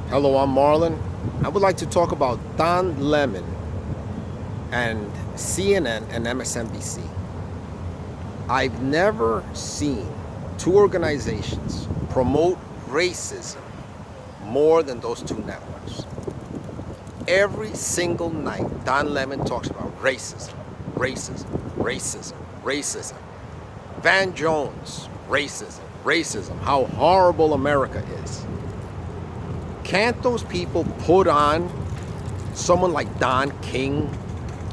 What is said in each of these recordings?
Hello, I'm Marlon. I would like to talk about Don Lemon and CNN and MSNBC. I've never seen two organizations promote racism more than those two networks. Every single night, Don Lemon talks about racism, racism, racism, racism. Van Jones, racism, racism, how horrible America is. Can't those people put on someone like Don King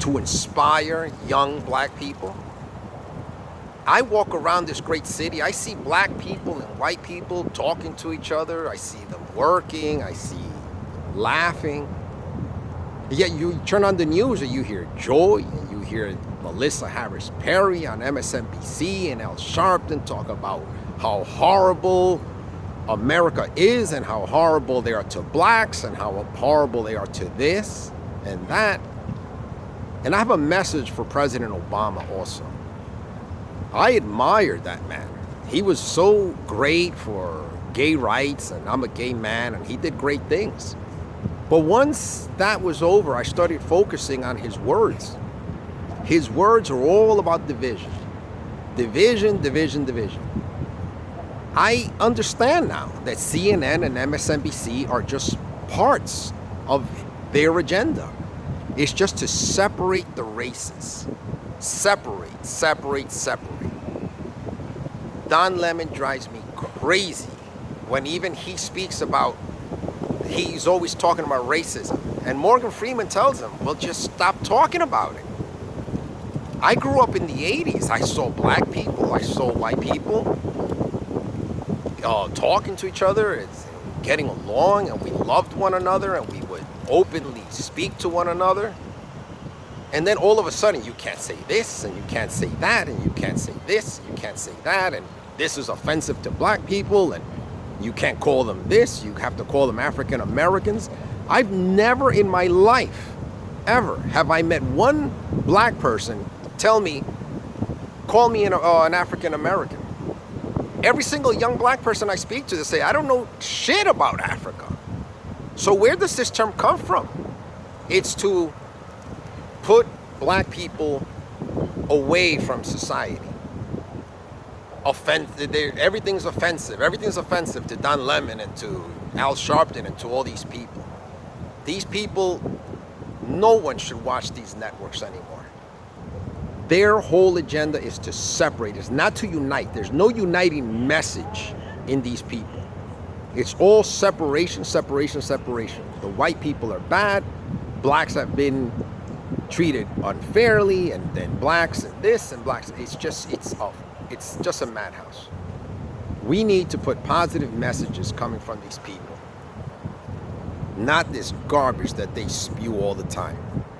to inspire young black people? I walk around this great city, I see black people and white people talking to each other, I see them working, I see them laughing. Yet you turn on the news and you hear Joy and you hear Melissa Harris Perry on MSNBC and Al Sharpton talk about how horrible America is and how horrible they are to blacks and how horrible they are to this and that. And I have a message for President Obama also. I admired that man. He was so great for gay rights, and I'm a gay man, and he did great things. But once that was over, I started focusing on his words. His words are all about division. Division, division, division. I understand now that CNN and MSNBC are just parts of their agenda. It's just to separate the races. Separate, separate, separate. Don Lemon drives me crazy when even he speaks about, he's always talking about racism. And Morgan Freeman tells him, well, just stop talking about it. I grew up in the 80s. I saw black people, I saw white people talking to each other, and getting along, and we loved one another, and we would openly speak to one another. And then all of a sudden, you can't say this, and you can't say that, and you can't say this, and you can't say that, and this is offensive to black people, and you can't call them this, you have to call them African Americans. I've never in my life, ever, have I met one black person tell me, call me an African American. Every single young black person I speak to, they say, I don't know shit about Africa. So where does this term come from? It's to put black people away from society. Everything's offensive. Everything's offensive to Don Lemon and to Al Sharpton and to all these people. These people, no one should watch these networks anymore. Their whole agenda is to separate. It's not to unite. There's no uniting message in these people. It's all separation, separation, separation. The white people are bad. Blacks have been treated unfairly, and then blacks and this and blacks. It's just a madhouse. We need to put positive messages coming from these people, not this garbage that they spew all the time.